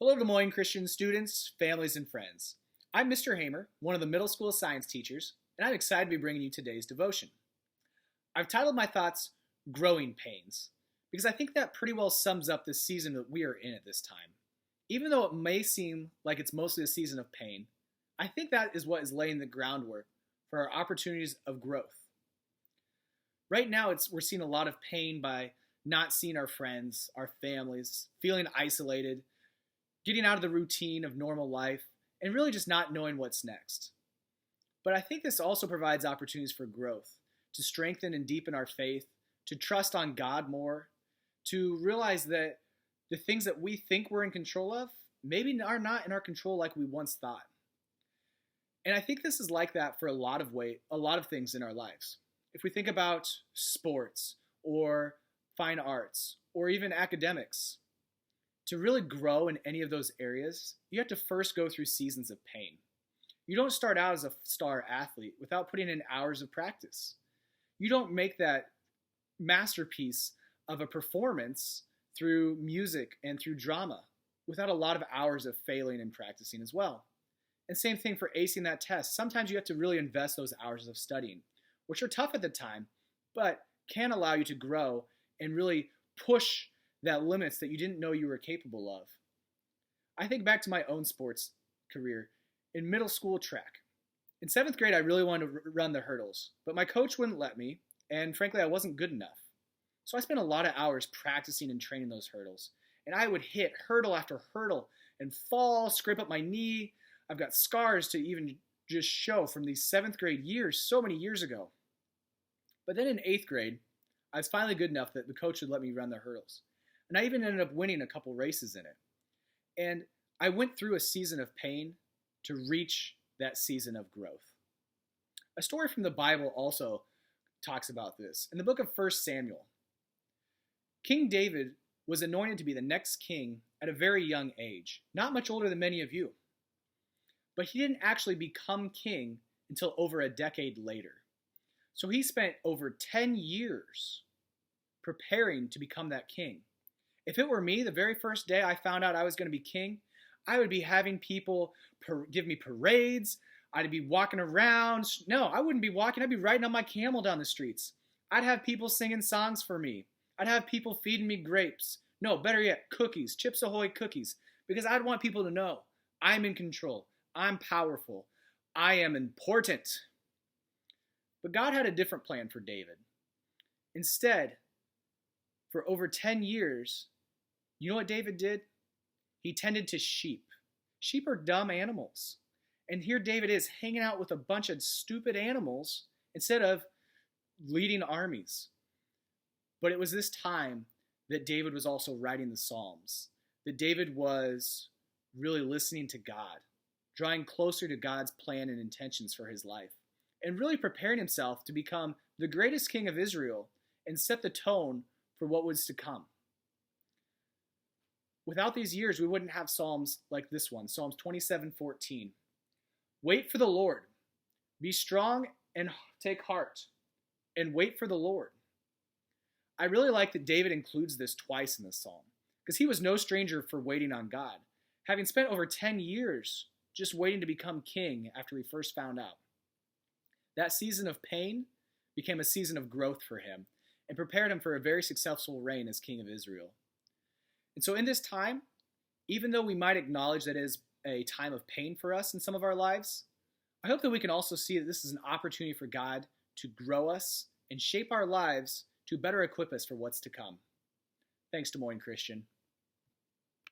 Hello, Des Moines Christian students, families, and friends. I'm Mr. Hamer, one of the middle school science teachers, and I'm excited to be bringing you today's devotion. I've titled my thoughts Growing Pains, because I think that pretty well sums up the season that we are in at this time. Even though it may seem like it's mostly a season of pain, I think that is what is laying the groundwork for our opportunities of growth. Right now, we're seeing a lot of pain by not seeing our friends, our families, feeling isolated, getting out of the routine of normal life, and really just not knowing what's next. But I think this also provides opportunities for growth, to strengthen and deepen our faith, to trust on God more, to realize that the things that we think we're in control of maybe are not in our control like we once thought. And I think this is like that for a lot of things in our lives. If we think about sports or fine arts or even academics, to really grow in any of those areas, you have to first go through seasons of pain. You don't start out as a star athlete without putting in hours of practice. You don't make that masterpiece of a performance through music and through drama without a lot of hours of failing and practicing as well. And same thing for acing that test. Sometimes you have to really invest those hours of studying, which are tough at the time, but can allow you to grow and really push that limits that you didn't know you were capable of. I think back to my own sports career in middle school track. In 7th grade, I really wanted to run the hurdles, but my coach wouldn't let me, and frankly, I wasn't good enough. So I spent a lot of hours practicing and training those hurdles, and I would hit hurdle after hurdle and fall, scrape up my knee. I've got scars to even just show from these 7th grade years, so many years ago. But then in 8th grade, I was finally good enough that the coach would let me run the hurdles. And I even ended up winning a couple races in it. And I went through a season of pain to reach that season of growth. A story from the Bible also talks about this. In the book of 1 Samuel, King David was anointed to be the next king at a very young age, not much older than many of you. But he didn't actually become king until over a decade later. So he spent over 10 years preparing to become that king. If it were me, the very first day I found out I was going to be king, I would be having people give me parades. I'd be walking around. No, I wouldn't be walking. I'd be riding on my camel down the streets. I'd have people singing songs for me. I'd have people feeding me grapes. No, better yet, cookies, Chips Ahoy cookies. Because I'd want people to know I'm in control. I'm powerful. I am important. But God had a different plan for David. Instead, for over 10 years, you know what David did? He tended to sheep. Sheep are dumb animals. And here David is hanging out with a bunch of stupid animals instead of leading armies. But it was this time that David was also writing the Psalms, that David was really listening to God, drawing closer to God's plan and intentions for his life, and really preparing himself to become the greatest king of Israel and set the tone for what was to come. Without these years, we wouldn't have Psalms like this one, Psalms 27:14. Wait for the Lord. Be strong and take heart, and wait for the Lord. I really like that David includes this twice in the psalm, because he was no stranger for waiting on God, having spent over 10 years just waiting to become king after he first found out. That season of pain became a season of growth for him and prepared him for a very successful reign as king of Israel. And so in this time, even though we might acknowledge that it is a time of pain for us in some of our lives, I hope that we can also see that this is an opportunity for God to grow us and shape our lives to better equip us for what's to come. Thanks, Des Moines Christian.